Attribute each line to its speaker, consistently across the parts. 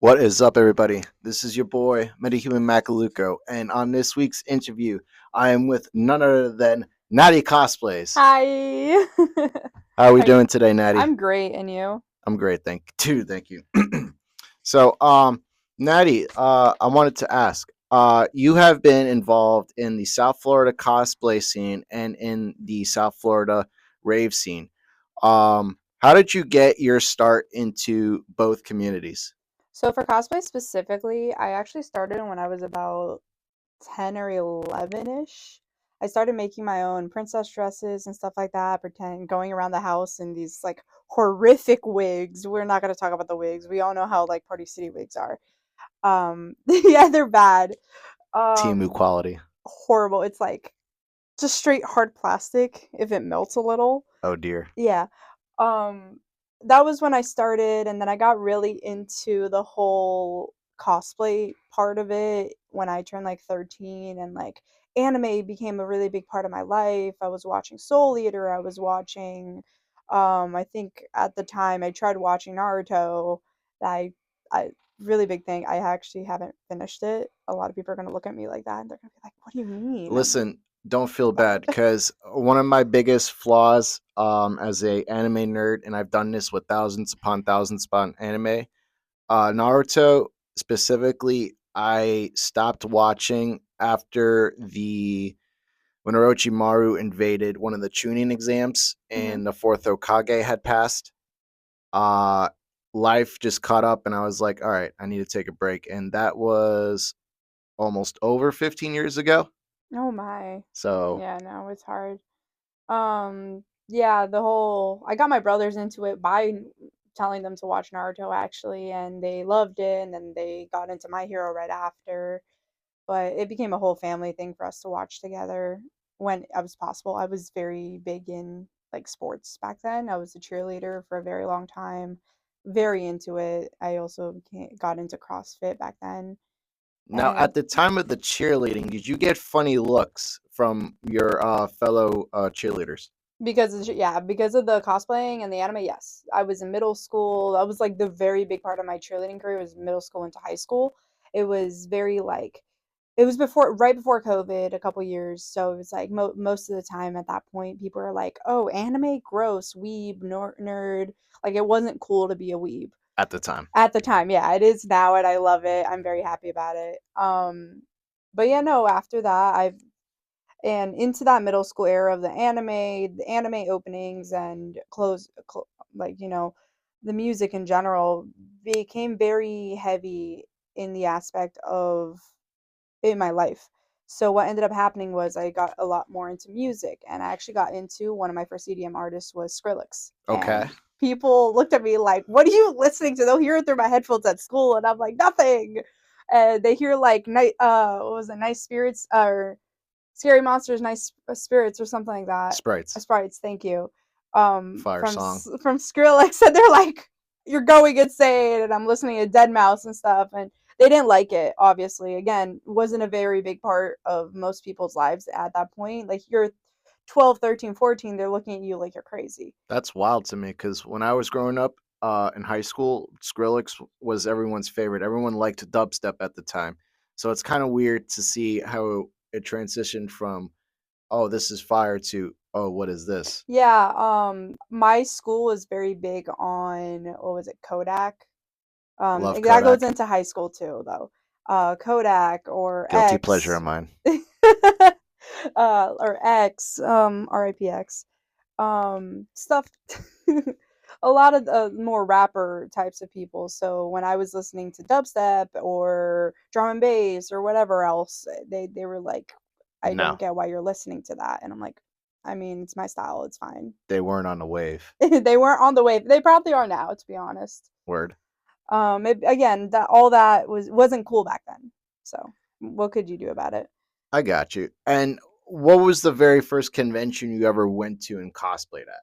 Speaker 1: What is up, everybody? This is your boy, Metahuman Macaluco, and on this week's interview, I am with none other than Natti Cosplays.
Speaker 2: Hi.
Speaker 1: How are we
Speaker 2: Hi.
Speaker 1: doing today, Natty?
Speaker 2: I'm great, and you?
Speaker 1: I'm great, thank you. so, Natty, I wanted to ask, you have been involved in the South Florida cosplay scene and in the South Florida rave scene. How did you get your start into both communities?
Speaker 2: So for cosplay specifically, I actually started when I was about 10 or 11-ish. I started making my own princess dresses and stuff like that, pretend going around the house in these like horrific wigs. We're not going to talk about the wigs. We all know how like Party City wigs are. Yeah, they're bad.
Speaker 1: Team
Speaker 2: Um
Speaker 1: equality.
Speaker 2: Horrible. It's like just straight hard plastic if it melts a little.
Speaker 1: Oh dear.
Speaker 2: Yeah. Um, that was when I started, and then I got really into the whole cosplay part of it when I turned like 13, and like anime became a really big part of my life. I was watching Soul Eater, I was watching I think at the time I tried watching Naruto. I really big thing. I actually haven't finished it. A lot of people are going to look at me like that and they're going to be like, "What do you mean?" I'm like,
Speaker 1: Listen, don't feel bad because one of my biggest flaws as a anime nerd, and I've done this with thousands upon anime, Naruto specifically, I stopped watching after the when Orochimaru invaded one of the Chunin exams
Speaker 2: mhm.
Speaker 1: and the fourth Hokage had passed. Uh, Life just caught up, and I was like, all right, I need to take a break, and that was almost over 15 years ago.
Speaker 2: Oh my.
Speaker 1: So
Speaker 2: Yeah, no, it's hard. Yeah, the whole I got my brothers into it by telling them to watch Naruto actually, and they loved it, and then they got into My Hero right after. But it became a whole family thing for us to watch together when it was possible. I was very big in like sports back then. I was a cheerleader for a very long time, very into it. I also got into CrossFit back then,
Speaker 1: now,
Speaker 2: and
Speaker 1: at the time of the cheerleading, did you get funny looks from your fellow cheerleaders?
Speaker 2: because of the cosplaying and the anime, yes. I was in middle school. That was like the very big part of my cheerleading career was middle school into high school. It was very like it was before right before COVID, a couple years. So it was like most of the time at that point, people are like, "Oh, anime, gross, weeb, nerd." Like it wasn't cool to be a weeb
Speaker 1: At the time.
Speaker 2: at the time. Yeah, it is now, and I love it. I'm very happy about it. But yeah, no. After that, I've and into that middle school era of the anime openings and like the music in general became very heavy in the aspect of in my life. So what ended up happening was I got a lot more into music, and I actually got into one of my first EDM artists was Skrillex,
Speaker 1: Okay.
Speaker 2: and people looked at me like, "What are you listening to?" They'll hear it through my headphones at school, and I'm like, "Nothing." And they hear like night, what was it, Nice Spirits or Scary Monsters, Nice Spirits, or something like that.
Speaker 1: Sprites.
Speaker 2: Sprites, thank you.
Speaker 1: Fire song.
Speaker 2: From Skrillex, and they're like, "You're going insane," and I'm listening to Dead Mouse and stuff, and they didn't like it. Obviously, again, wasn't a very big part of most people's lives at that point. Like you're 12, 13, 14, they're looking at you like you're crazy.
Speaker 1: That's wild to me because when I was growing up in high school, Skrillex was everyone's favorite. Everyone liked dubstep at the time. So it's kind of weird to see how it transitioned from, oh, this is fire to, oh, what is this?
Speaker 2: Yeah, my school was very big on what was it, Kodak.
Speaker 1: Love
Speaker 2: That goes
Speaker 1: Kodak.
Speaker 2: into high school too, though. Kodak or
Speaker 1: Guilty pleasure
Speaker 2: X,
Speaker 1: of mine.
Speaker 2: or X, RIP X, stuff. A lot of more rapper types of people. So when I was listening to dubstep or drum and bass or whatever else, they were like, "I don't
Speaker 1: No,
Speaker 2: get why you're listening to that," and I'm like, "I mean, it's my style. It's fine."
Speaker 1: they weren't on the wave.
Speaker 2: They weren't on the wave. They probably are now, to be honest.
Speaker 1: Word.
Speaker 2: Again, that all that wasn't cool back then. So what could you do about it?
Speaker 1: I got you. And what was the very first convention you ever went to and cosplayed at?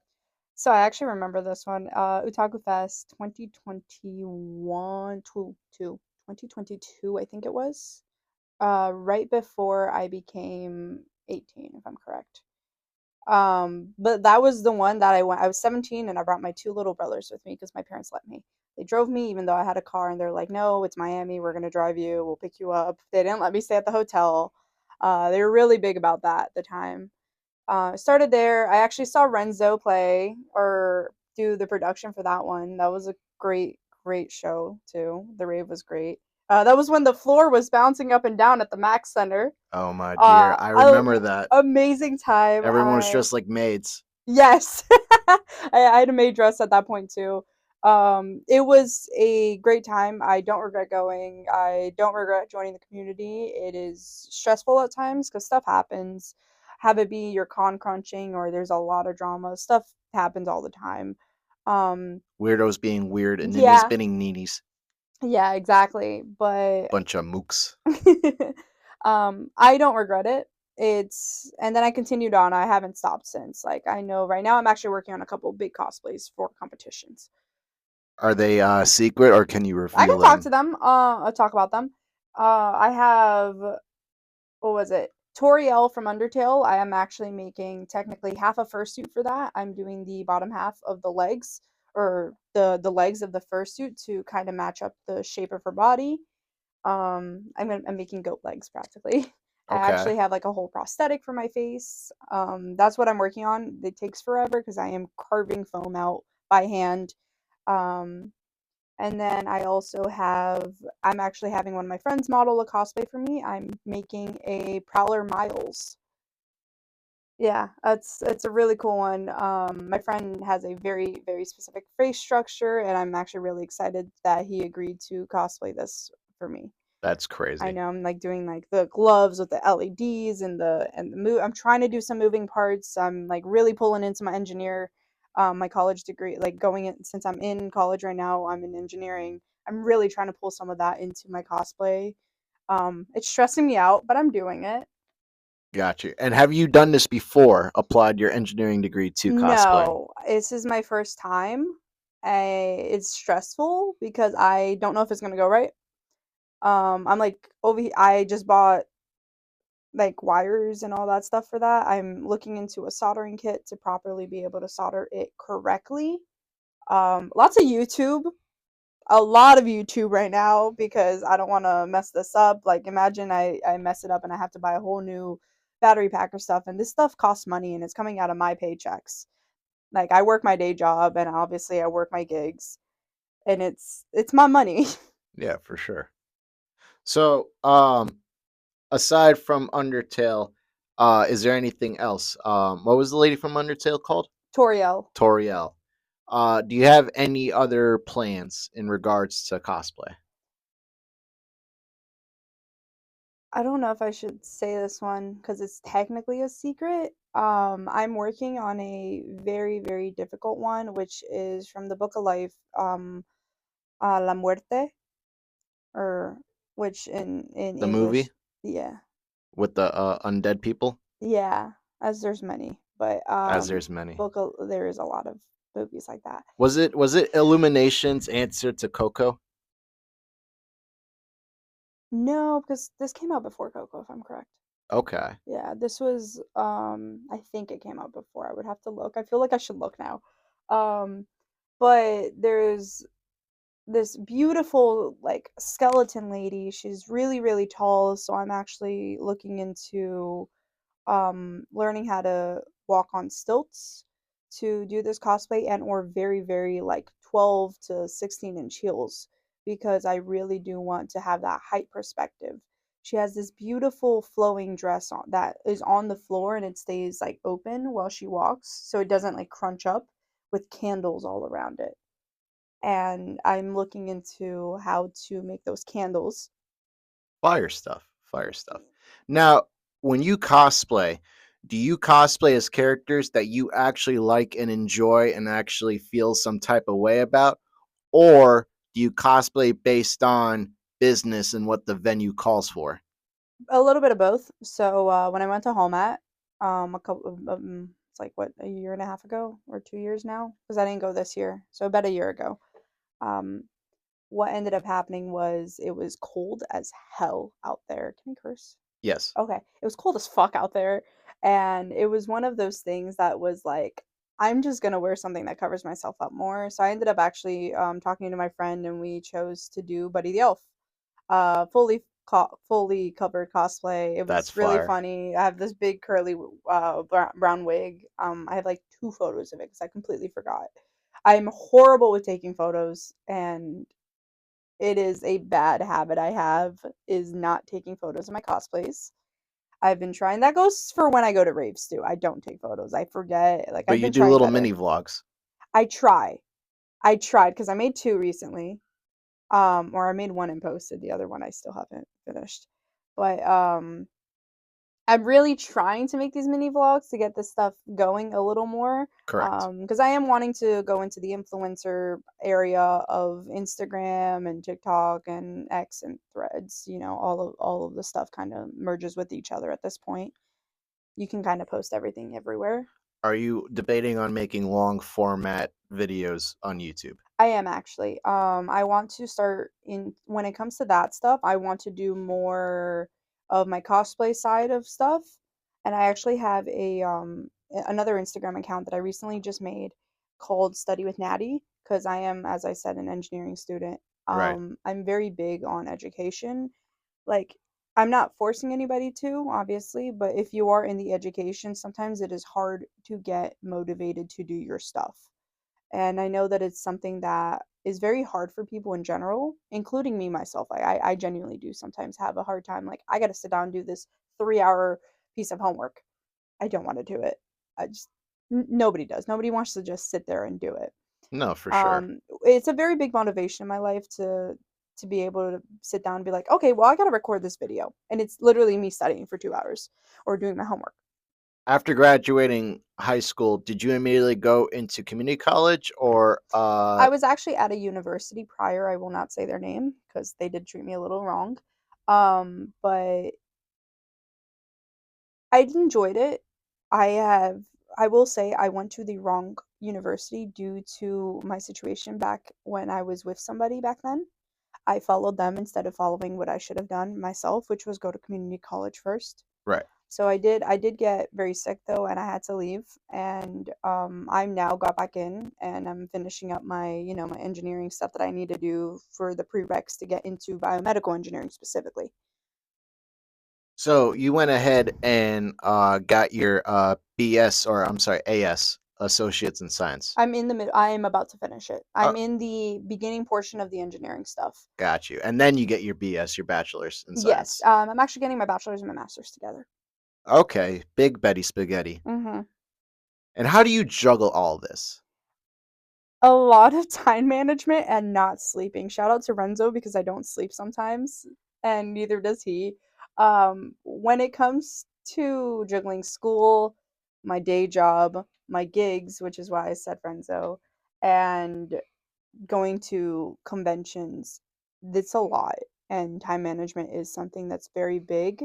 Speaker 2: So I actually remember this one, Otaku Fest 2021 to 2022, I think it was. Right before I became 18, if I'm correct. But that was the one that I went. I was 17 and I brought my two little brothers with me because my parents let me. They drove me even though I had a car, and they're like, "No, it's Miami. We're gonna drive you. We'll pick you up." They didn't let me stay at the hotel. They were really big about that at the time. Started there. I actually saw Renzo play or do the production for that one. That was a great, great show too. The rave was great. That was when the floor was bouncing up and down at the Max Center.
Speaker 1: Oh my dear, I
Speaker 2: I
Speaker 1: remember that.
Speaker 2: amazing time.
Speaker 1: Everyone was dressed like maids.
Speaker 2: Yes, I had a maid dress at that point too. It was a great time. I don't regret going. I don't regret joining the community. It is stressful at times because stuff happens. Have it be you're con crunching or there's a lot of drama. Stuff happens all the time. Um,
Speaker 1: Weirdos being weird and ninnies
Speaker 2: yeah,
Speaker 1: being neenies.
Speaker 2: yeah, exactly. But
Speaker 1: Bunch of mooks.
Speaker 2: I don't regret it. It's and then I continued on. I haven't stopped since. Like I know right now I'm actually working on a couple big cosplays for competitions.
Speaker 1: Are they secret or can you
Speaker 2: I
Speaker 1: reveal
Speaker 2: can talk
Speaker 1: them?
Speaker 2: to them. I'll talk about them. I have what was it? Toriel from Undertale. I am actually making technically half a fursuit for that. I'm doing the bottom half of the legs or the legs of the fursuit to kind of match up the shape of her body. I'm making goat legs practically. I
Speaker 1: Okay.
Speaker 2: actually have like a whole prosthetic for my face. That's what I'm working on. It takes forever because I am carving foam out by hand. Um, and then I also have I'm actually having one of my friends model a cosplay for me. I'm making a Prowler Miles. Yeah, it's a really cool one. My friend has a very, very specific face structure, and I'm actually really excited that he agreed to cosplay this for me.
Speaker 1: That's
Speaker 2: I
Speaker 1: crazy.
Speaker 2: know I'm like doing like the gloves with the LEDs and the move. I'm trying to do some moving parts. I'm like really pulling into my engineer, my college degree. Like going in since I'm in college right now, I'm in engineering. I'm really trying to pull some of that into my cosplay. It's stressing me out, but I'm doing it.
Speaker 1: Got you. And have you done this before? Applied your engineering degree to cosplay?
Speaker 2: No, this is my first time. It's stressful because I don't know if it's gonna go right. I'm like I just bought like wires and all that stuff for that. I'm looking into a soldering kit to properly be able to solder it correctly. Lots of YouTube, a lot of YouTube right now because I don't want to mess this up. Like imagine I mess it up and I have to buy a whole new battery pack or stuff, and this stuff costs money and it's coming out of my paychecks. Like I work my day job and obviously I work my gigs and it's my money.
Speaker 1: Yeah, for sure. So, aside from Undertale, is there anything else? What was the lady from Undertale called?
Speaker 2: Toriel.
Speaker 1: Toriel. Do you have any other plans in regards to cosplay?
Speaker 2: I don't know if I should say this one because it's technically a secret. I'm working on a very, very difficult one, which is from the Book of Life, La Muerte, or which in
Speaker 1: The movie
Speaker 2: English, yeah,
Speaker 1: with the undead people,
Speaker 2: yeah, as there's many, but
Speaker 1: as there's many.
Speaker 2: there is a lot of movies like that.
Speaker 1: Was it Illumination's answer to Coco?
Speaker 2: No, because this came out before Coco, if I'm correct.
Speaker 1: Okay.
Speaker 2: Yeah, this was I think it came out before. I would have to look. I feel like I should look now. Um but there's this beautiful like skeleton lady. She's really really tall, so I'm actually looking into learning how to walk on stilts to do this cosplay and or very very like 12 to 16-inch heels because I really do want to have that height perspective. She has this beautiful flowing dress on that is on the floor and it stays like open while she walks so it doesn't like crunch up with candles all around it. And I'm looking into how to make those candles.
Speaker 1: Fire stuff. Fire stuff. Now, when you cosplay, do you cosplay as characters that you actually like and enjoy and actually feel some type of way about? Or do you cosplay based on business and what the venue calls for?
Speaker 2: A little bit of both. So when I went to home at a couple of, it's like what a year and a half ago or 2 years now because I didn't go this year, so about a year ago. Um, what ended up happening was it was cold as hell out there. Can I curse?
Speaker 1: Yes.
Speaker 2: Okay, it was cold as fuck out there, And it was one of those things that was like, I'm just gonna wear something that covers myself up more. So I ended up actually talking to my friend, and we chose to do Buddy the Elf, fully covered cosplay. It
Speaker 1: That's
Speaker 2: was really
Speaker 1: fire.
Speaker 2: funny. I have this big curly brown wig. I have like two photos of it because I completely forgot. I'm horrible with taking photos, and it is a bad habit I have, is not taking photos of my cosplays. I've been trying. That goes for when I go to raves too. I don't take photos. I forget. Like,
Speaker 1: But
Speaker 2: I've
Speaker 1: you
Speaker 2: been
Speaker 1: do
Speaker 2: trying
Speaker 1: little
Speaker 2: better.
Speaker 1: mini vlogs.
Speaker 2: I try. I tried because I made two recently. Or I made one and posted. The other one I still haven't finished. But I'm really trying to make these mini vlogs to get this stuff going a little more.
Speaker 1: Correct.
Speaker 2: Because I am wanting to go into the influencer area of Instagram and TikTok and X and Threads. All of the stuff kind of merges with each other at this point. You can kind of post everything everywhere.
Speaker 1: Are you debating on making long format videos on YouTube?
Speaker 2: I am actually. I want to start in when it comes to that stuff, I want to do more of my cosplay side of stuff. And I actually have another Instagram account that I recently just made called Study with Natty because I am, as I said, an engineering student.
Speaker 1: Right.
Speaker 2: I'm very big on education. Like, I'm not forcing anybody to, obviously, but if you are in the education, sometimes it is hard to get motivated to do your stuff. And I know that it's something that is very hard for people in general, including me myself. I genuinely do sometimes have a hard time. Like, I got to sit down and do this 3 hour piece of homework. I don't want to do it. I just Nobody does. Nobody wants to just sit there and do it.
Speaker 1: No, for sure.
Speaker 2: It's a very big motivation in my life to be able to sit down and be like, okay, well, I got to record this video, and it's literally me studying for 2 hours or doing my homework.
Speaker 1: After graduating high school, did you immediately go into community college or
Speaker 2: I was actually at a university prior. I will not say their name because they did treat me a little wrong. But I enjoyed it. I have I will say I went to the wrong university due to my situation back when I was with somebody back then. I followed them instead of following what I should have done myself, which was go to community college first.
Speaker 1: right?
Speaker 2: So I did get very sick though, and I had to leave. And I'm now got back in, and I'm finishing up my engineering stuff that I need to do for the prereqs to get into biomedical engineering specifically.
Speaker 1: So you went ahead and got your BS, or I'm sorry, AS, Associates in Science.
Speaker 2: I am about to finish it.
Speaker 1: Oh,
Speaker 2: I'm in the beginning portion of the engineering stuff.
Speaker 1: got you. And then you get your BS, your Bachelor's in
Speaker 2: Yes,
Speaker 1: Science.
Speaker 2: I'm actually getting my bachelor's and my master's together.
Speaker 1: Okay, big Betty Spaghetti.
Speaker 2: Hmm.
Speaker 1: And how do you juggle all this?
Speaker 2: A lot of time management and not sleeping. Shout out to Renzo because I don't sleep sometimes, and neither does he. When it comes to juggling school, my day job, my gigs, which is why I said Renzo, and going to conventions, it's a lot, and time management is something that's very big.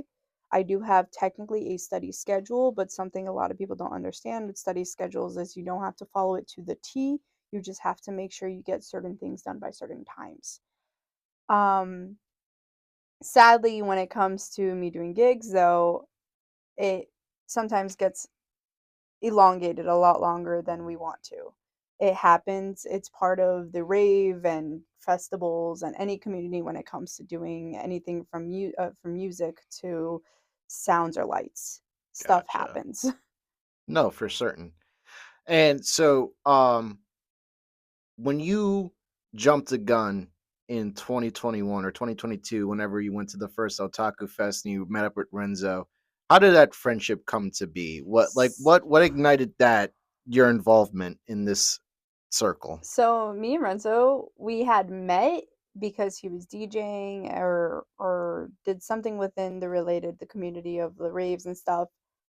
Speaker 2: I do have technically a study schedule, but something a lot of people don't understand with study schedules is you don't have to follow it to the T. You just have to make sure you get certain things done by certain times. Um, Sadly, when it comes to me doing gigs, though, it sometimes gets elongated a lot longer than we want to. It happens. It's part of the rave and festivals and any community when it comes to doing anything from music to sounds or lights. Stuff
Speaker 1: Gotcha.
Speaker 2: happens.
Speaker 1: No, for certain. And so, when you jumped the gun in 2021 or 2022, whenever you went to the first Otaku Fest and you met up with Renzo, how did that friendship come to be? What ignited that your involvement in this circle?
Speaker 2: So me and Renzo, we had met because he was DJing or did something within the community of the raves and stuff.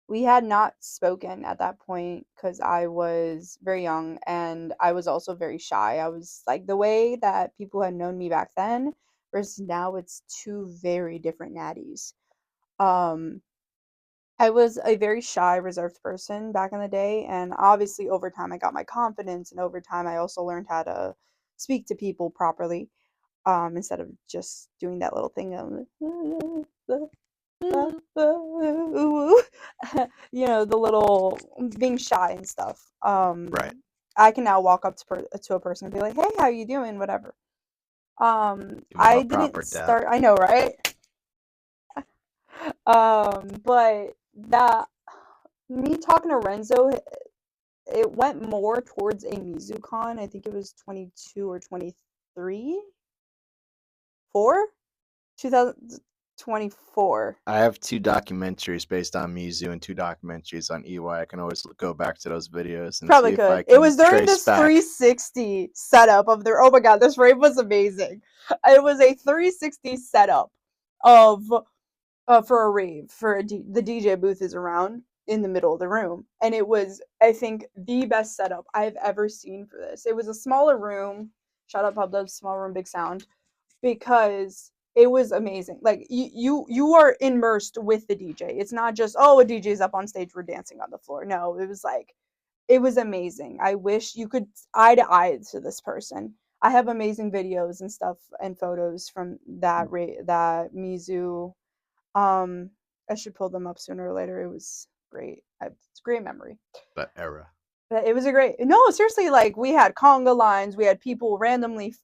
Speaker 2: We had not spoken at that point because I was very young and I was also very shy. I was like the way that people had known me back then versus now, it's two very different natties. Um, I was a very shy, reserved person back in the day, and obviously over time I got my confidence, and over time I also learned how to speak to people properly, instead of just doing that little thing of The little being shy and stuff.
Speaker 1: Right.
Speaker 2: I can now walk up to a person and be like, "Hey, how you doing?" Whatever.
Speaker 1: Give him
Speaker 2: I
Speaker 1: a
Speaker 2: didn't
Speaker 1: proper dap.
Speaker 2: start. I know, right? But that me talking to Renzo, it went more towards a MizuCon. I think it was 22 or 23, 4, 2024.
Speaker 1: I have two documentaries based on Mizu and two documentaries on EY. I can always go back to those videos and see
Speaker 2: Probably
Speaker 1: if I
Speaker 2: could. It
Speaker 1: can
Speaker 2: was during
Speaker 1: trace
Speaker 2: this
Speaker 1: back.
Speaker 2: 360 setup of their. Oh my god, this rave was amazing. It was a 360 setup of for a rave for the DJ booth is around in the middle of the room, and it was, I think, the best setup I've ever seen for this. It was a smaller room. Shout out Pub Dubs, small room, big sound, because it was amazing. Like you are immersed with the DJ. It's not just, oh, a DJ's up on stage, we're dancing on the floor. No, it was like, it was amazing. I wish you could eye to eye to this person. I have amazing videos and stuff and photos from that Mizu. um I should pull them up sooner or later. It was great. It's a great memory.
Speaker 1: That era.
Speaker 2: It was a great, no, seriously, like we had conga lines, we had people randomly,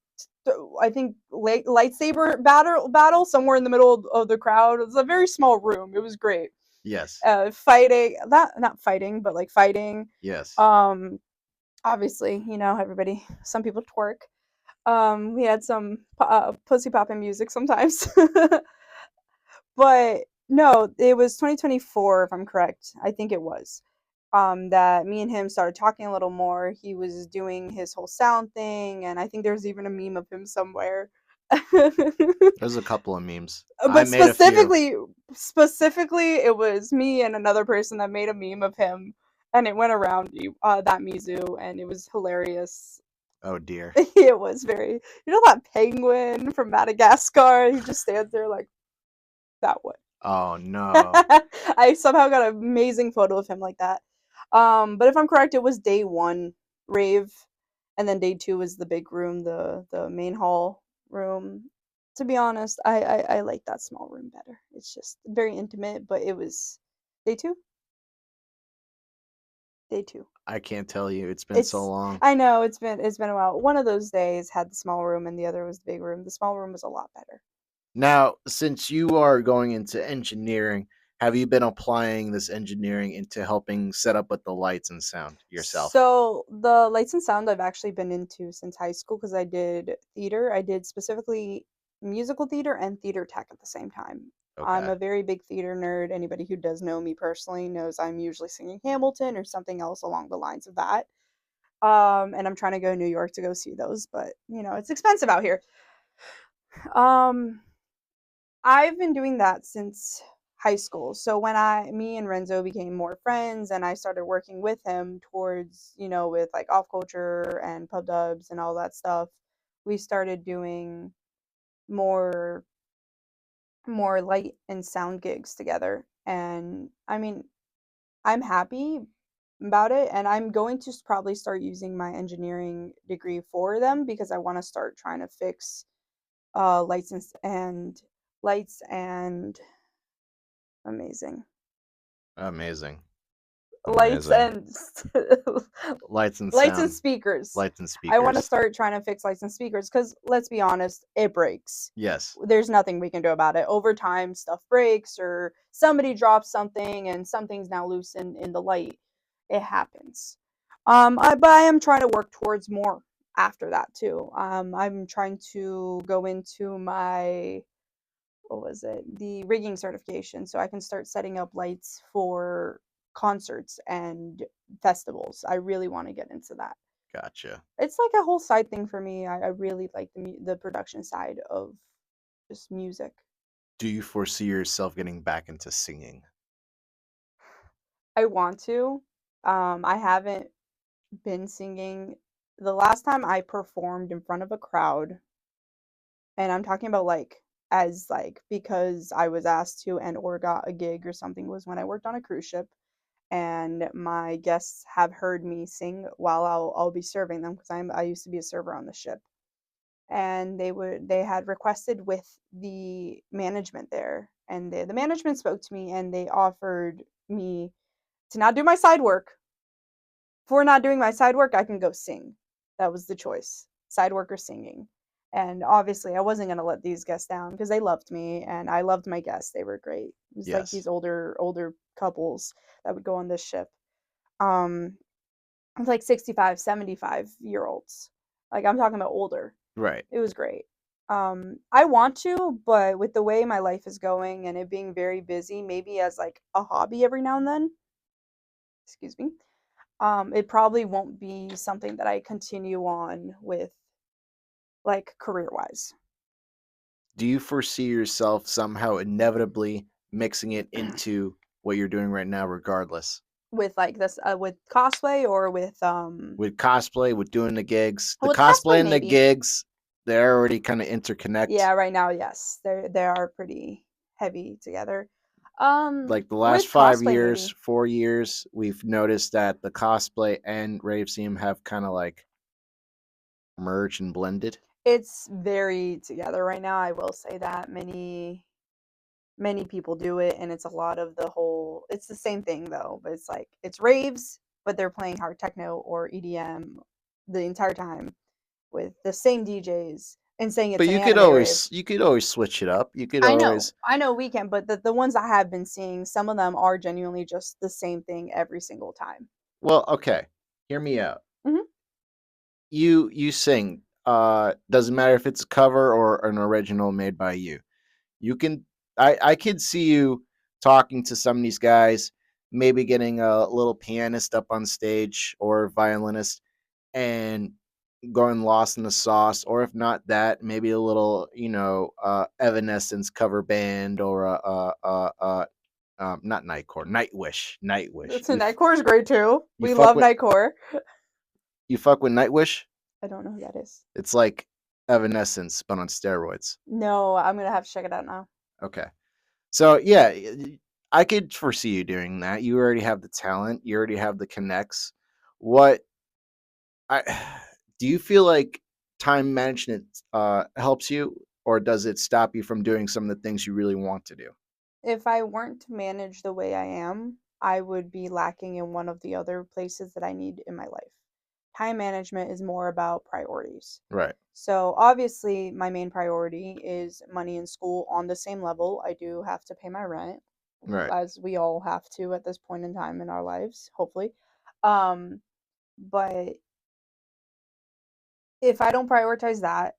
Speaker 2: I think, lightsaber battle somewhere in the middle of the crowd. It was a very small room. It was great.
Speaker 1: Yes.
Speaker 2: Fighting, not fighting, but like fighting.
Speaker 1: Yes.
Speaker 2: um Obviously, everybody, some people twerk. We had some pussy popping music sometimes. But no, it was 2024, if I'm correct. I think it was. That me and him started talking a little more. He was doing his whole sound thing, and I think there's even a meme of him somewhere.
Speaker 1: There's a couple of memes. I
Speaker 2: But
Speaker 1: made a few.
Speaker 2: specifically, it was me and another person that made a meme of him, and it went around that Mizu, and it was hilarious.
Speaker 1: Oh dear.
Speaker 2: It was very, that penguin from Madagascar. He just stands there like that one.
Speaker 1: Oh no.
Speaker 2: I somehow got an amazing photo of him like that. But if I'm correct, it was day one rave, and then day two was the big room, the main hall room. To be honest, I like that small room better. It's just very intimate, but it was day two. Day two.
Speaker 1: I can't tell you. It's been so
Speaker 2: It's
Speaker 1: long.
Speaker 2: I know it's been a while. One of those days had the small room, and the other was the big room. The small room was a lot better.
Speaker 1: Now, since you are going into engineering, have you been applying this engineering into helping set up with the lights and sound yourself?
Speaker 2: So the lights and sound I've actually been into since high school because I did theater. I did specifically musical theater and theater tech at the same time. I'm
Speaker 1: Okay.
Speaker 2: a very big theater nerd. Anybody who does know me personally knows I'm usually singing Hamilton or something else along the lines of that. And I'm trying to go to New York to go see those, but it's expensive out here. Um, I've been doing that since high school. So when me and Renzo became more friends and I started working with him towards, with like off culture and pub dubs and all that stuff, we started doing more more light and sound gigs together. And I mean, I'm happy about it, and I'm going to probably start using my engineering degree for them because I want to start trying to fix lights and lights and amazing.
Speaker 1: Amazing.
Speaker 2: Lights
Speaker 1: Amazing.
Speaker 2: and
Speaker 1: Lights and
Speaker 2: lights and
Speaker 1: sound.
Speaker 2: speakers.
Speaker 1: Lights and
Speaker 2: I want to
Speaker 1: speakers.
Speaker 2: start trying to fix lights and speakers because let's be honest, it breaks.
Speaker 1: Yes.
Speaker 2: There's nothing we can do about it. Over time, stuff breaks or somebody drops something and something's now loose in the light. It happens. But I am trying to work towards more after that too. I'm trying to go into my, what was it, the rigging certification, so I can start setting up lights for concerts and festivals. I really want to get into that.
Speaker 1: Gotcha.
Speaker 2: It's like a whole side thing for me. I really like the production side of just music.
Speaker 1: Do you foresee yourself getting back into singing?
Speaker 2: I want to. I haven't been singing. The last time I performed in front of a crowd, and I'm talking about like as like because I was asked to and or got a gig or something, was when I worked on a cruise ship and my guests have heard me sing while I'll be serving them because I used to be a server on the ship. and they had requested with the management there, and the management spoke to me and they offered me to not do my side work. For not doing my side work, I can go sing. That was the choice, side work or singing. And obviously, I wasn't gonna let these guests down because they loved me and I loved my guests. They were great. It was like
Speaker 1: Yes.
Speaker 2: these older couples that would go on this ship. Um, it was like 65, 75-year olds. Like I'm talking about older.
Speaker 1: Right.
Speaker 2: It was great. I want to, but with the way my life is going and it being very busy, maybe as like a hobby every now and then, excuse me, it probably won't be something that I continue on with, like career wise.
Speaker 1: Do you foresee yourself somehow inevitably mixing it into what you're doing right now, regardless?
Speaker 2: With like this, with cosplay or with
Speaker 1: With cosplay, with doing the gigs, the
Speaker 2: with
Speaker 1: cosplay
Speaker 2: cosplay
Speaker 1: and the
Speaker 2: maybe.
Speaker 1: gigs, they're already kind of interconnect.
Speaker 2: Yeah, right now, yes, they are pretty heavy together.
Speaker 1: Like the last
Speaker 2: With
Speaker 1: five
Speaker 2: cosplay
Speaker 1: years,
Speaker 2: maybe.
Speaker 1: 4 years, we've noticed that the cosplay and rave scene have kind of like merged and blended.
Speaker 2: It's very together right now. I will say that many people do it, and it's a lot of the whole. It's the same thing though, but it's like it's raves, but they're playing hard techno or EDM the entire time with the same DJs and saying
Speaker 1: But
Speaker 2: it's an anime rave.
Speaker 1: you could always switch it up. You could always,
Speaker 2: I know we can, but the ones I have been seeing, some of them are genuinely just the same thing every single time.
Speaker 1: well, okay. Hear me out.
Speaker 2: Hmm.
Speaker 1: You sing. Doesn't matter if it's a cover or an original made by you. You can I could see you talking to some of these guys, maybe getting a little pianist up on stage or violinist and going lost in the sauce, or if not that, maybe a little, Evanescence cover band or not Nightcore, Nightwish, Nightwish.
Speaker 2: So Nightcore is great too.
Speaker 1: You
Speaker 2: We
Speaker 1: fuck
Speaker 2: love
Speaker 1: with
Speaker 2: Nightcore.
Speaker 1: you fuck with Nightwish?
Speaker 2: I don't know who that is.
Speaker 1: It's like Evanescence but on steroids.
Speaker 2: No, I'm gonna have to check it out now.
Speaker 1: Okay. So yeah, I could foresee you doing that. You already have the talent. You already have the connects. What I do you feel like time management helps you, or does it stop you from doing some of the things you really want to do?
Speaker 2: If I weren't to manage the way I am, I would be lacking in one of the other places that I need in my life. Time management is more about priorities.
Speaker 1: Right.
Speaker 2: So, obviously, my main priority is money in school on the same level. I do have to pay my rent,
Speaker 1: Right.
Speaker 2: as we all have to at this point in time in our lives, hopefully. Um, but if I don't prioritize that,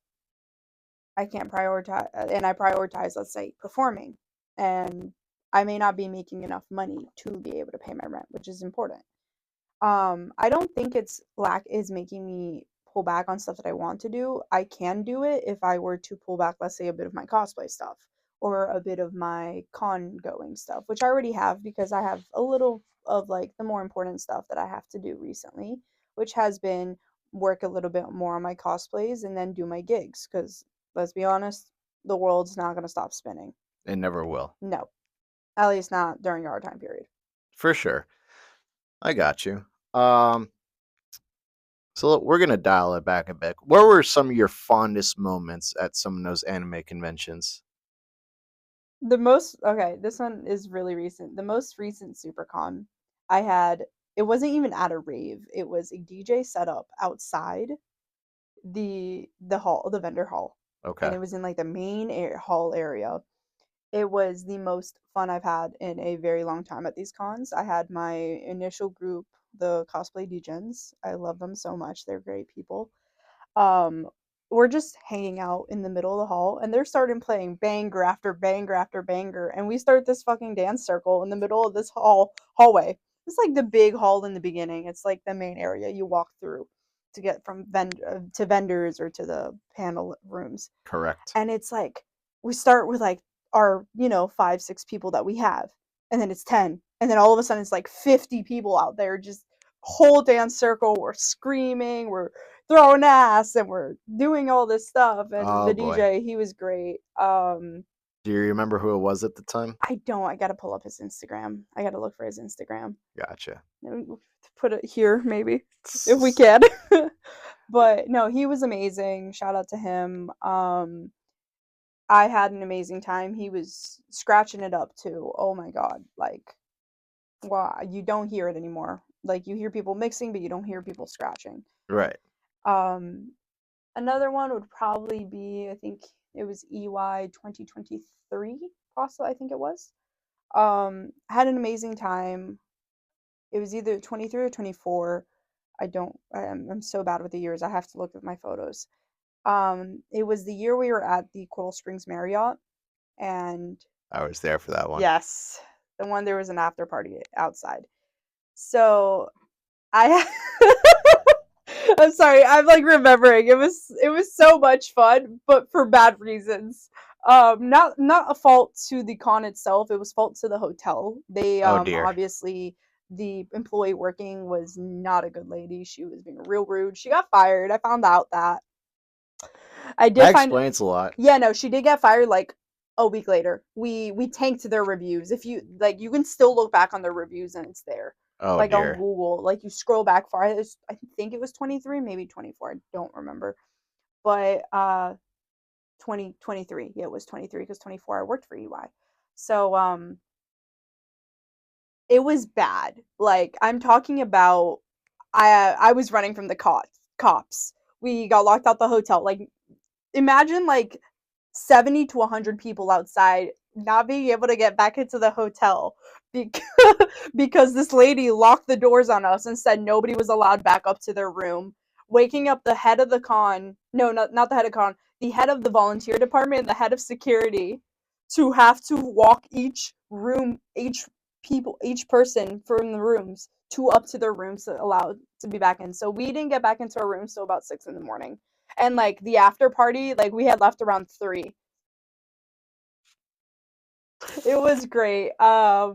Speaker 2: I can't prioritize, and I prioritize, let's say, performing, and I may not be making enough money to be able to pay my rent, which is important. I don't think it's lack is making me pull back on stuff that I want to do. I can do it if I were to pull back, let's say, a bit of my cosplay stuff or a bit of my con going stuff, which I already have because I have a little of like the more important stuff that I have to do recently, which has been work a little bit more on my cosplays and then do my gigs because let's be honest, the world's not going to stop spinning.
Speaker 1: It never will.
Speaker 2: No, at least not during our time period.
Speaker 1: For sure. I got you. Um so we're gonna dial it back a bit. Where were some of your fondest moments at some of those anime conventions?
Speaker 2: The most okay, this one is really recent. The most recent SuperCon I had, it wasn't even at a rave. It was a DJ set up outside the vendor hall, and
Speaker 1: Okay.
Speaker 2: it was in like the main hall area. It was the most fun I've had in a very long time at these cons. I had my initial group, the cosplay degens. I love them so much. They're great people. um we're just hanging out in the middle of the hall and they're starting playing banger after banger after banger, and we start this fucking dance circle in the middle of this hallway. It's like the big hall in the beginning. It's like the main area you walk through to get from to vendors or to the panel rooms.
Speaker 1: Correct.
Speaker 2: And it's like we start with like our 5 6 people that we have, and then it's 10, and then all of a sudden it's like 50 people out there, just whole dance circle. We're screaming, we're throwing ass, and we're doing all this stuff. And
Speaker 1: Oh
Speaker 2: the
Speaker 1: boy.
Speaker 2: DJ, he was great.
Speaker 1: Do you remember who it was at the time?
Speaker 2: I don't. I gotta pull up his Instagram. I gotta look for his Instagram.
Speaker 1: Gotcha.
Speaker 2: Put it here, maybe, if we can. But no, he was amazing. Shout out to him. I had an amazing time. He was scratching it up too. Oh my god. Like, wow, you don't hear it anymore. Like you hear people mixing, but you don't hear people scratching.
Speaker 1: Right.
Speaker 2: Um Another one would probably be, I think it was EY 2023, possibly, I think it was. Had an amazing time. It was either 23 or 24. I don't I'm so bad with the years. I have to look at my photos. It was the year we were at the Coral Springs Marriott, and
Speaker 1: I was there for that one.
Speaker 2: yes, the one there was an after party outside. So I I'm sorry, I'm like remembering. It was so much fun, but for bad reasons. Not a fault to the con itself, it was fault to the hotel. They
Speaker 1: Oh dear.
Speaker 2: obviously the employee working was not a good lady. She was being real rude. She got fired. I found out that. I did
Speaker 1: That
Speaker 2: find
Speaker 1: explains a lot.
Speaker 2: Yeah, no, she did get fired like a week later. We tanked their reviews. If you like, you can still look back on their reviews and it's there.
Speaker 1: Oh
Speaker 2: Like on
Speaker 1: dear.
Speaker 2: Google, like you scroll back far. I think it was 23, maybe 24. I don't remember. But 2023. Yeah, it was 23 because 24 I worked for EY. So it was bad. Like I'm talking about I was running from the cops. We got locked out the hotel. Like imagine like 70 to 100 people outside not being able to get back into the hotel because, because this lady locked the doors on us and said nobody was allowed back up to their room, waking up the head of the con, no, not the head of con, the head of the volunteer department, the head of security, to have to walk each room, each person from the rooms to up to their rooms to allow to be back in. So we didn't get back into our rooms till about 6 in the morning. And like the after party, like we had left around 3. It was great. I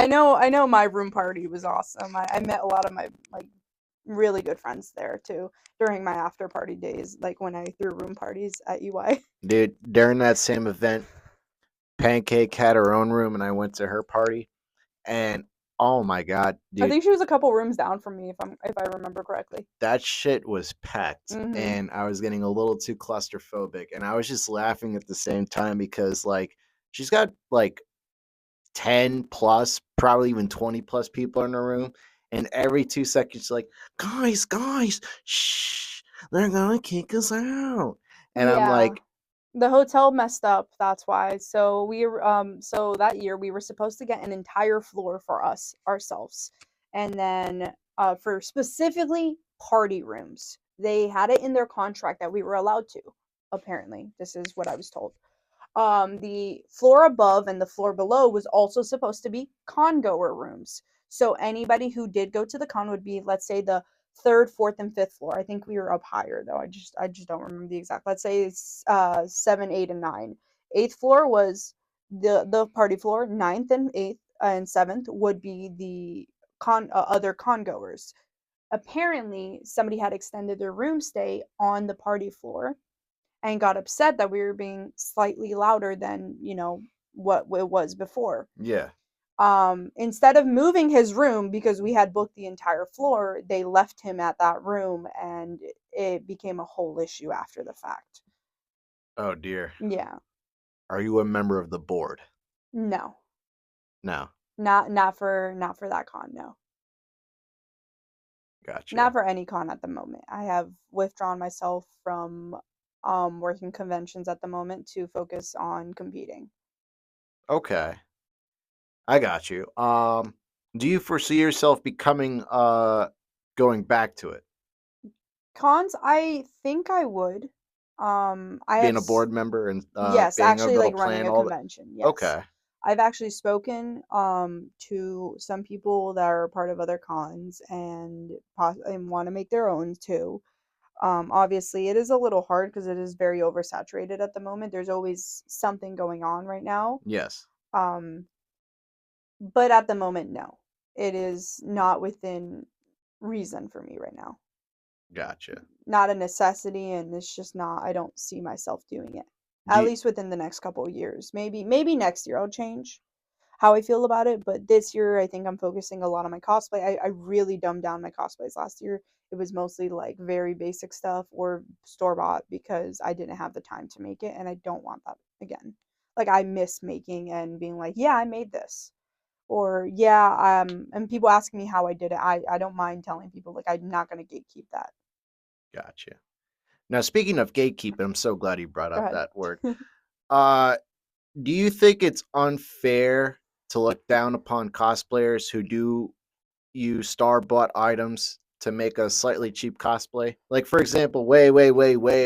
Speaker 2: know my room party was awesome. I met a lot of my like really good friends there too during my after party days, like when I threw room parties at EY.
Speaker 1: Dude, during that same event, Pancake had her own room and I went to her party and oh my god,
Speaker 2: I
Speaker 1: dude,
Speaker 2: think she was a couple rooms down from me if I remember correctly.
Speaker 1: that shit was packed
Speaker 2: Mhm.
Speaker 1: and I was getting a little too claustrophobic and I was just laughing at the same time because like she's got like 10 plus, probably even 20 plus people in her room. And every 2 seconds, she's like, guys, shh, they're gonna kick us out. And I'm
Speaker 2: Yeah.
Speaker 1: like,
Speaker 2: The hotel messed up, that's why. So that year we were supposed to get an entire floor for us ourselves. And then for specifically party rooms. They had it in their contract that we were allowed to. Apparently, this is what I was told. The floor above and the floor below was also supposed to be con-goer rooms. So anybody who did go to the con would be, let's say, the third, fourth, and fifth floor. I think we were up higher though. I just don't remember the exact. Let's say it's 7, 8, and 9. Eighth floor was the party floor. Ninth and eighth and seventh would be the other con-goers. Apparently, somebody had extended their room stay on the party floor and got upset that we were being slightly louder than, what it was before.
Speaker 1: yeah,
Speaker 2: Instead of moving his room because we had booked the entire floor, they left him at that room and it became a whole issue after the fact.
Speaker 1: oh dear.
Speaker 2: Yeah.
Speaker 1: Are you a member of the board?
Speaker 2: No.
Speaker 1: No,
Speaker 2: Not for that con, no. Not
Speaker 1: gotcha.
Speaker 2: for any con at the moment. I have withdrawn myself from working conventions at the moment to focus on competing.
Speaker 1: Okay, I got you. Do you foresee yourself becoming going back to it,
Speaker 2: Cons, I think I would. I have
Speaker 1: being a board member and
Speaker 2: Yes,
Speaker 1: being able
Speaker 2: actually
Speaker 1: to
Speaker 2: like running
Speaker 1: plan
Speaker 2: a
Speaker 1: all that?
Speaker 2: convention. Yes.
Speaker 1: Okay,
Speaker 2: I've actually spoken to some people that are part of other cons and want to make their own too. Obviously it is a little hard because it is very oversaturated at the moment. There's always something going on right now.
Speaker 1: yes,
Speaker 2: Um, but at the moment, no. It is not within reason for me right now.
Speaker 1: gotcha.
Speaker 2: Not a necessity, and it's just not, I don't see myself doing it.
Speaker 1: Do
Speaker 2: at
Speaker 1: you,
Speaker 2: least within the next couple of years. Maybe next year I'll change how I feel about it, but this year I think I'm focusing a lot on my cosplay. I really dumbed down my cosplays last year. It was mostly like very basic stuff or store bought because I didn't have the time to make it, and I don't want that again. Like I miss making and being like, yeah, I made this. Or yeah, and people asking me how I did it. I don't mind telling people like I'm not gonna gatekeep that.
Speaker 1: gotcha. Now, speaking of gatekeeping, I'm so glad you brought
Speaker 2: Go
Speaker 1: up
Speaker 2: ahead.
Speaker 1: that word. Uh, do you think it's unfair to look down upon cosplayers who do use star bought items to make a slightly cheap cosplay? Like, for example, way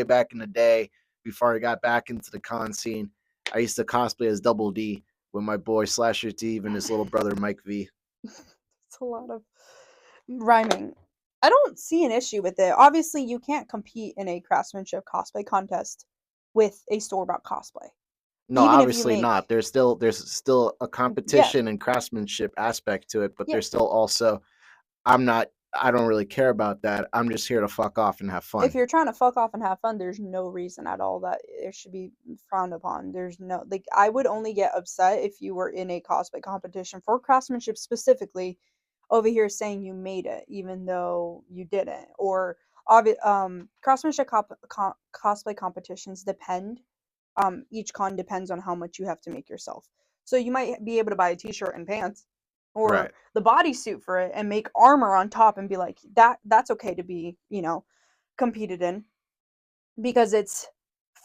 Speaker 1: back in the day, before I got back into the con scene, I used to cosplay as Double D with my boy Slasher Steve and his little brother Mike V.
Speaker 2: It's a lot of rhyming. I don't see an issue with it. Obviously, you can't compete in a craftsmanship cosplay contest with a store bought cosplay.
Speaker 1: No,
Speaker 2: Even if you
Speaker 1: obviously
Speaker 2: make,
Speaker 1: not. There's still a
Speaker 2: yeah,
Speaker 1: competition and craftsmanship aspect to it, but
Speaker 2: yeah.
Speaker 1: there's still also I'm not I don't really care about that. I'm just here to fuck off and have
Speaker 2: If
Speaker 1: fun.
Speaker 2: you're trying to fuck off and have fun, there's no reason at all that it should be frowned upon. There's no, like, I would only get upset if you were in a cosplay competition for craftsmanship specifically over here saying you made it even though you didn't. Or craftsmanship cosplay competitions depend. Each con depends on how much you have to make yourself. So you might be able to buy a t-shirt and pants or
Speaker 1: Right.
Speaker 2: the bodysuit for it and make armor on top and be like that's okay to be, competed in because it's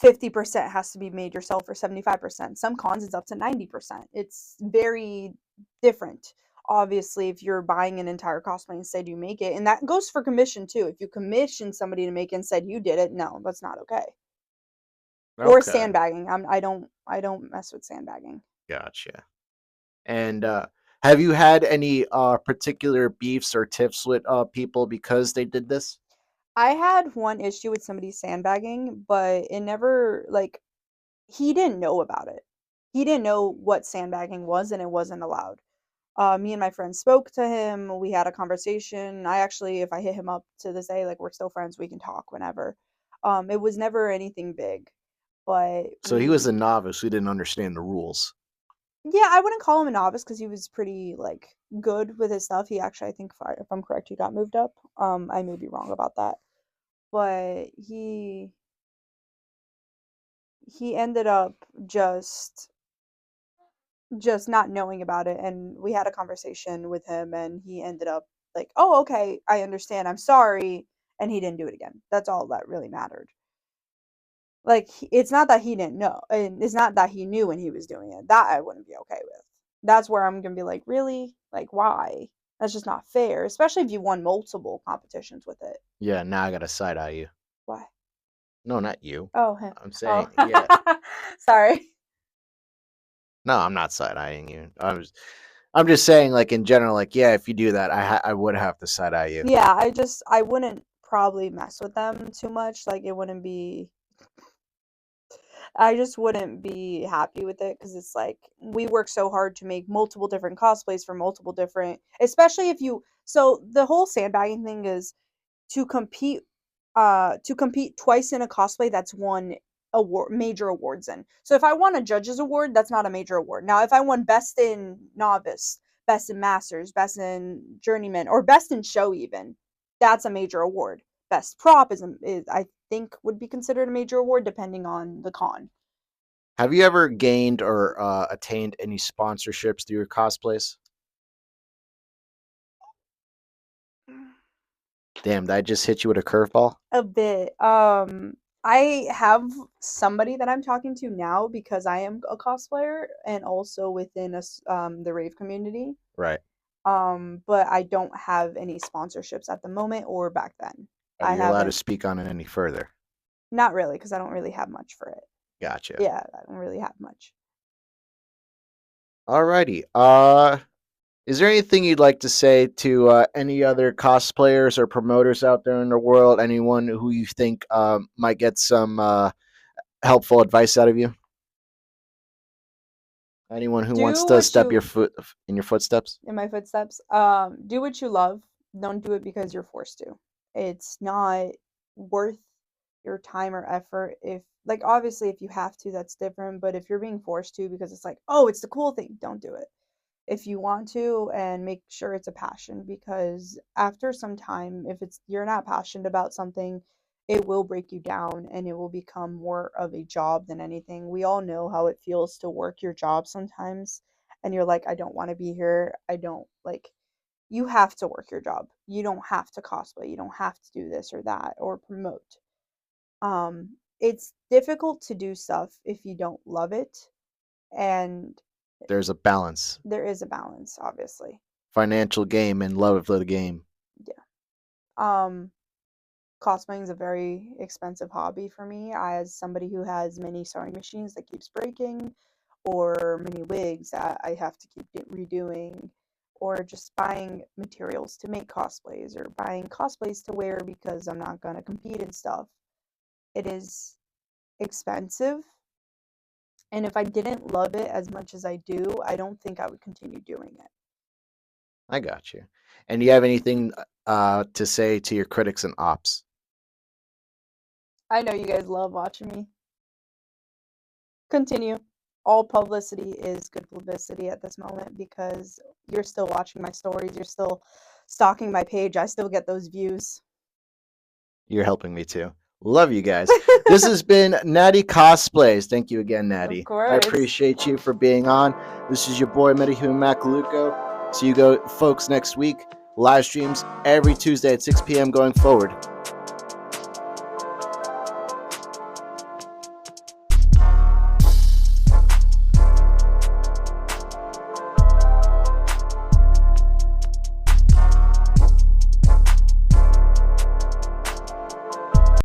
Speaker 2: 50% has to be made yourself or 75%. Some cons it's up to 90%. It's very different. Obviously, if you're buying an entire cosplay and said you make it, and that goes for commission too. If you commission somebody to make it and said you did it, no, that's not okay. Or
Speaker 1: Okay.
Speaker 2: sandbagging. I don't mess with sandbagging.
Speaker 1: Gotcha. And have you had any particular beefs or tiffs with people because they did this?
Speaker 2: I had one issue with somebody sandbagging, but it never like he didn't know about it. He didn't know what sandbagging was and it wasn't allowed. Me and my friend spoke to him. We had a conversation. I actually, if I hit him up to this day, like we're still friends, we can talk whenever. It was never anything big, but
Speaker 1: So he was a novice who didn't understand the rules.
Speaker 2: yeah, I wouldn't call him a novice because he was pretty like good with his stuff. He actually, I think, if I'm correct, he got moved up. I may be wrong about that, but he ended up just not knowing about it, and we had a conversation with him and he ended up like, "Oh, okay, I understand. I'm sorry." And he didn't do it again. That's all that really mattered. Like it's not that he didn't know, and it's not that he knew when he was doing it. That I wouldn't be okay with. That's where I'm going to be like, "Really? Like why?" That's just not fair, especially if you won multiple competitions with it.
Speaker 1: Yeah, now I gotta side eye you.
Speaker 2: Why?
Speaker 1: No, not you.
Speaker 2: Oh, him.
Speaker 1: I'm
Speaker 2: Oh.
Speaker 1: saying, yeah.
Speaker 2: Sorry.
Speaker 1: No, I'm not side eyeing you. I'm just saying, like in general, like yeah, if you do that, I would have to side eye you.
Speaker 2: Yeah, I wouldn't probably mess with them too much. Like it wouldn't be I just wouldn't be happy with it because it's like we work so hard to make multiple different cosplays for multiple different, especially if you. So the whole sandbagging thing is to compete, to compete twice in a cosplay that's won major awards in. So if I won a judges award, that's not a major award. Now if I won best in novice, best in masters, best in journeyman, or best in show even, that's a major award. Best prop is I think would be considered a major award depending on the con.
Speaker 1: Have you ever gained or attained any sponsorships through your cosplays? Damn, that just hit you with a curveball.
Speaker 2: A bit. I have somebody that I'm talking to now because I am a cosplayer and also within the rave community.
Speaker 1: Right.
Speaker 2: But I don't have any sponsorships at the moment or back then.
Speaker 1: Are
Speaker 2: I
Speaker 1: you allowed to
Speaker 2: haven't.
Speaker 1: speak on it any further?
Speaker 2: Not really because I don't really have much for it.
Speaker 1: Gotcha.
Speaker 2: Yeah, I don't really have much.
Speaker 1: Alrighty. Is there anything you'd like to say to any other cosplayers or promoters out there in the world? Anyone who you think might get some helpful advice out of you? Anyone who wants
Speaker 2: Do
Speaker 1: to
Speaker 2: what
Speaker 1: step your
Speaker 2: you
Speaker 1: foot in your footsteps?
Speaker 2: in my footsteps. Do what you love. Don't do it because you're forced to. It's not worth your time or effort. If like obviously if you have to, that's different, but if you're being forced to because it's like, oh, it's the cool thing, don't do it. If you want to, and make sure it's a passion, because after some time, if it's you're not passionate about something, it will break you down and it will become more of a job than anything. We all know how it feels to work your job sometimes, and you're like, I don't want to be here. I don't like, you have to work your job. You don't have to cosplay. You don't have to do this or that or promote. It's difficult to do stuff if you don't love it, and
Speaker 1: There's a balance.
Speaker 2: there is a balance, obviously.
Speaker 1: Financial game and love of the game.
Speaker 2: Yeah. Um, Cosplaying is a very expensive hobby for me, as somebody who has many sewing machines that keeps breaking, or many wigs that I have to keep redoing, or just buying materials to make cosplays, or buying cosplays to wear because I'm not gonna compete and stuff. It is expensive, and if I didn't love it as much as I do, I don't think I would continue doing it.
Speaker 1: I got you. And do you have anything to say to your critics and ops?
Speaker 2: I know you guys love watching me. Continue. All publicity is good publicity at this moment, because you're still watching my stories, you're still stalking my page, I still get those views.
Speaker 1: You're helping me too. Love you guys. This has been Natti Cosplays. Thank you again,
Speaker 2: Of
Speaker 1: Natti. I
Speaker 2: course.
Speaker 1: appreciate you for being on. This is your boy Metahuman Macaluco. See you folks next week. Live streams every Tuesday at 6 p.m. going forward.